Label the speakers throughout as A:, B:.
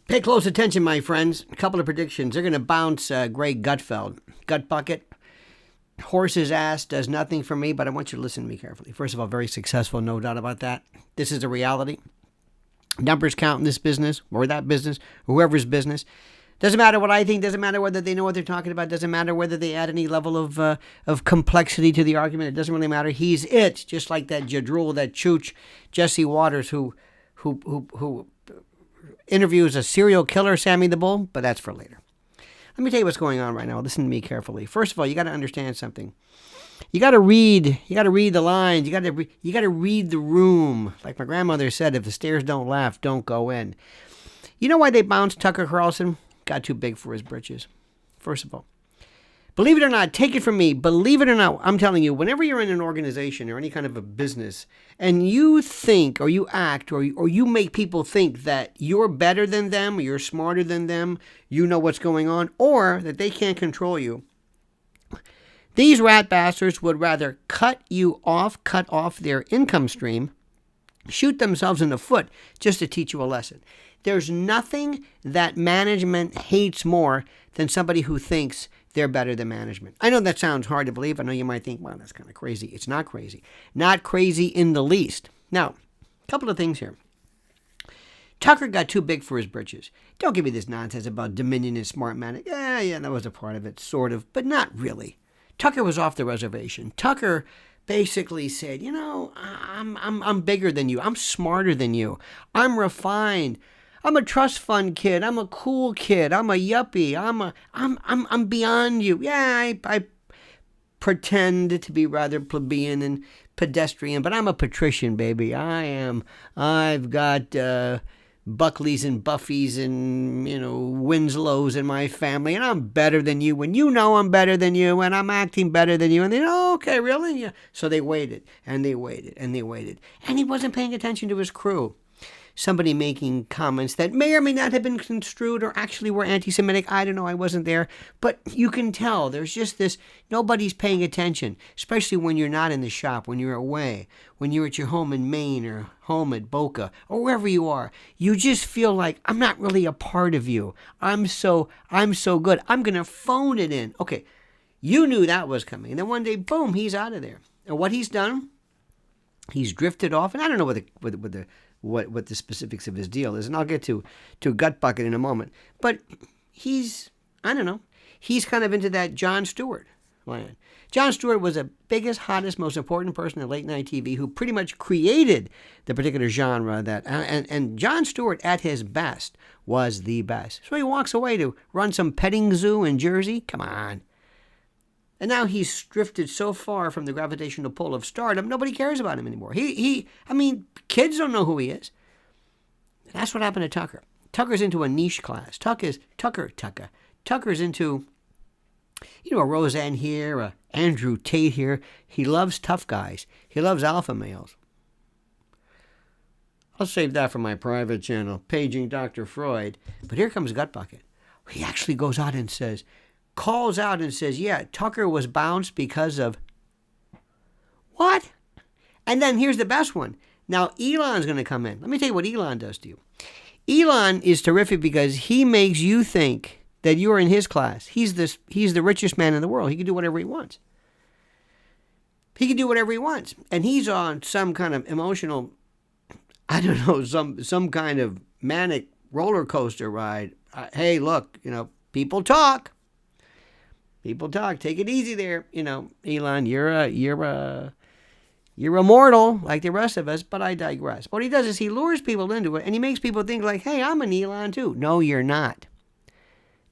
A: Pay close attention, my friends. A couple of predictions. They're going to bounce Greg Gutfeld. Gut bucket. Horse's ass does nothing for me, but I want you to listen to me carefully. First of all, very successful, no doubt about that. This is a reality. Numbers count in this business or that business, whoever's business. Doesn't matter what I think. Doesn't matter whether they know what they're talking about. Doesn't matter whether they add any level of complexity to the argument. It doesn't really matter. He's it. Just like that jadrul, that chooch, Jesse Waters, who interviews a serial killer, Sammy the Bull. But that's for later. Let me tell you what's going on right now. Listen to me carefully. First of all, you got to understand something. You got to read. You got to read the lines. You got to read the room. Like my grandmother said, if the stairs don't laugh, don't go in. You know why they bounced Tucker Carlson? Got too big for his britches. First of all, believe it or not, take it from me. Believe it or not, I'm telling you, whenever you're in an organization or any kind of a business, and you think or you act or you make people think that you're better than them, or you're smarter than them, you know what's going on, or that they can't control you, these rat bastards would rather cut off their income stream, shoot themselves in the foot just to teach you a lesson. There's nothing that management hates more than somebody who thinks they're better than management. I know that sounds hard to believe. I know you might think, well, that's kind of crazy. It's not crazy. Not crazy in the least. Now, a couple of things here. Tucker got too big for his britches. Don't give me this nonsense about Dominion and smart man. Yeah, that was a part of it, sort of, but not really. Tucker was off the reservation. Tucker basically said, I'm bigger than you. I'm smarter than you. I'm refined. I'm a trust fund kid. I'm a cool kid. I'm a yuppie. I'm beyond you. Yeah, I pretend to be rather plebeian and pedestrian, but I'm a patrician, baby. I am. I've got Buckleys and Buffys and, Winslows in my family, and I'm better than you, and I'm better than you, and I'm acting better than you, and they, okay, really? Yeah. So they waited, and they waited, and they waited, and he wasn't paying attention to his crew. Somebody making comments that may or may not have been construed or actually were anti-Semitic. I don't know. I wasn't there. But you can tell there's just this, nobody's paying attention, especially when you're not in the shop, when you're away, when you're at your home in Maine or home at Boca or wherever you are. You just feel like, I'm not really a part of you. I'm so good. I'm going to phone it in. Okay, you knew that was coming. And then one day, boom, he's out of there. And what he's done, he's drifted off. And I don't know what the specifics of his deal is, and I'll get to gut bucket in a moment. But he's kind of into that Jon Stewart land. Jon Stewart was the biggest, hottest, most important person in late night TV who pretty much created the particular genre that, and Jon Stewart at his best was the best. So he walks away to run some petting zoo in Jersey. Come on. And now he's drifted so far from the gravitational pull of stardom, nobody cares about him anymore. Kids don't know who he is. That's what happened to Tucker. Tucker's into a niche class. Tucker's into, a Roseanne here, a Andrew Tate here. He loves tough guys. He loves alpha males. I'll save that for my private channel, Paging Dr. Freud. But here comes Gut Bucket. He actually goes out and calls out and says, yeah, Tucker was bounced because of what? And then here's the best one. Now, Elon's going to come in. Let me tell you what Elon does to you. Elon is terrific because he makes you think that you're in his class. He's the richest man in the world. He can do whatever he wants. And he's on some kind of emotional, some kind of manic roller coaster ride. Hey, look, people talk. Take it easy there. Elon, you're immortal like the rest of us, but I digress. What he does is he lures people into it, and he makes people think like, hey, I'm an Elon too. No, you're not.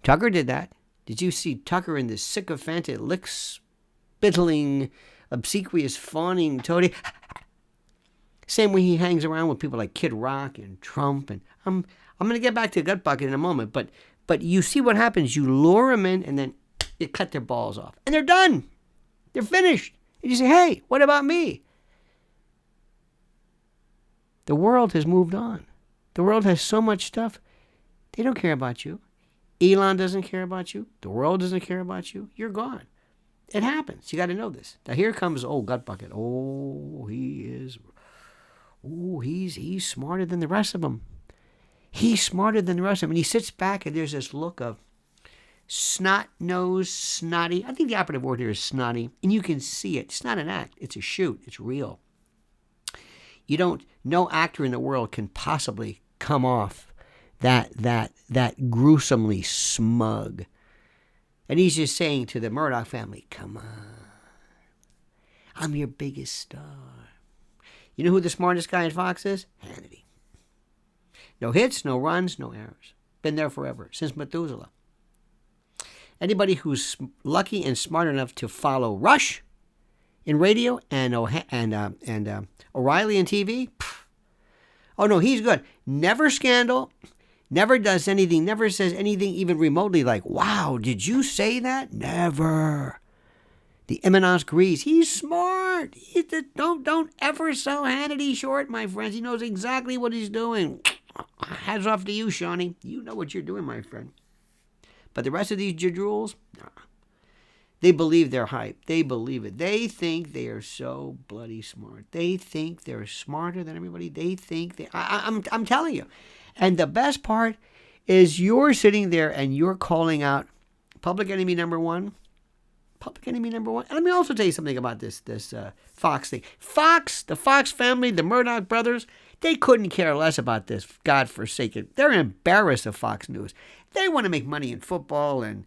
A: Tucker did that. Did you see Tucker in this sycophantic, lick-spittling, obsequious, fawning toady? Same way he hangs around with people like Kid Rock and Trump. And I'm going to get back to Gut Bucket in a moment, but you see what happens. You lure them in, and then you cut their balls off. And they're done. They're finished. And you say, hey, what about me? The world has moved on. The world has so much stuff. They don't care about you. Elon doesn't care about you. The world doesn't care about you. You're gone. It happens. You got to know this. Now here comes Gut Bucket. He's smarter than the rest of them. He's smarter than the rest of them. And he sits back and there's this look of snot-nosed, snotty. I think the operative word here is snotty. And you can see it. It's not an act. It's a shoot. It's real. No actor in the world can possibly come off that gruesomely smug. And he's just saying to the Murdoch family, come on. I'm your biggest star. You know who the smartest guy at Fox is? Hannity. No hits, no runs, no errors. Been there forever, since Methuselah. Anybody who's lucky and smart enough to follow Rush in radio and O'Reilly in TV, oh no, he's good. Never scandal, never does anything, never says anything even remotely like, wow, did you say that? Never. The eminence grise. He's smart. Don't ever sell Hannity short, my friends. He knows exactly what he's doing. Hats off to you, Shawnee. You know what you're doing, my friend. But the rest of these jadrules, they believe their hype. They believe it. They think they are so bloody smart. They think they're smarter than everybody. They think I'm telling you. And the best part is you're sitting there and you're calling out public enemy number one. Public enemy number one. And let me also tell you something about this Fox thing. Fox, the Fox family, the Murdoch brothers, they couldn't care less about this godforsaken. They're embarrassed of Fox News. They want to make money in football and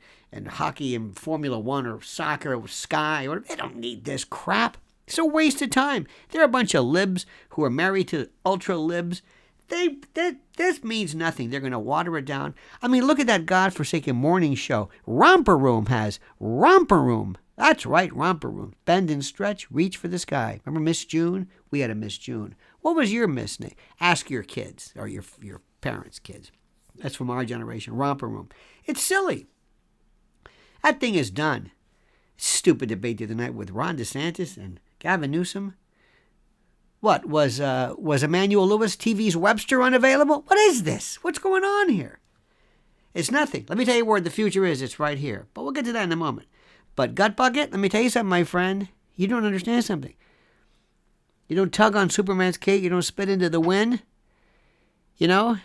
A: hockey and Formula One or soccer or Sky. Or they don't need this crap. It's a waste of time. They're a bunch of libs who are married to ultra libs. This means nothing. They're going to water it down. I mean, look at that godforsaken morning show. Romper Room has Romper Room. That's right, Romper Room. Bend and stretch, reach for the sky. Remember Miss June? We had a Miss June. What was your Miss name? Ask your kids or your parents' kids. That's from our generation. Romper Room. It's silly. That thing is done. Stupid debate the other night with Ron DeSantis and Gavin Newsom. What, was Emmanuel Lewis TV's Webster unavailable? What is this? What's going on here? It's nothing. Let me tell you where the future is. It's right here. But we'll get to that in a moment. But Gut Bucket, let me tell you something, my friend. You don't understand something. You don't tug on Superman's cape. You don't spit into the wind. You know?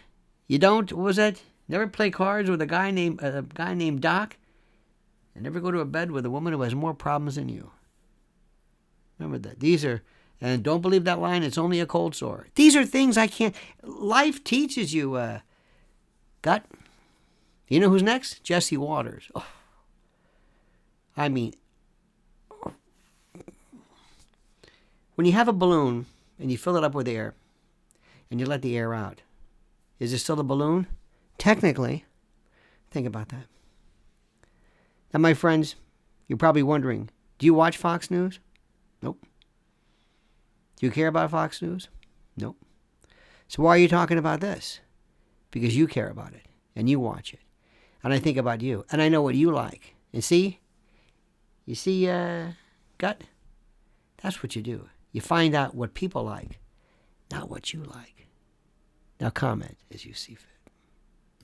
A: You don't, what was that? Never play cards with a guy named Doc. And never go to a bed with a woman who has more problems than you. Remember that. And don't believe that line, it's only a cold sore. These are things I can't... Life teaches you, Gut. You know who's next? Jesse Waters. Oh. I mean... When you have a balloon and you fill it up with air and you let the air out, is it still a balloon? Technically. Think about that. Now, my friends, you're probably wondering, do you watch Fox News? Nope. Do you care about Fox News? Nope. So why are you talking about this? Because you care about it, and you watch it. And I think about you, and I know what you like. And see? You see, Gut? That's what you do. You find out what people like, not what you like. Now comment as you see fit.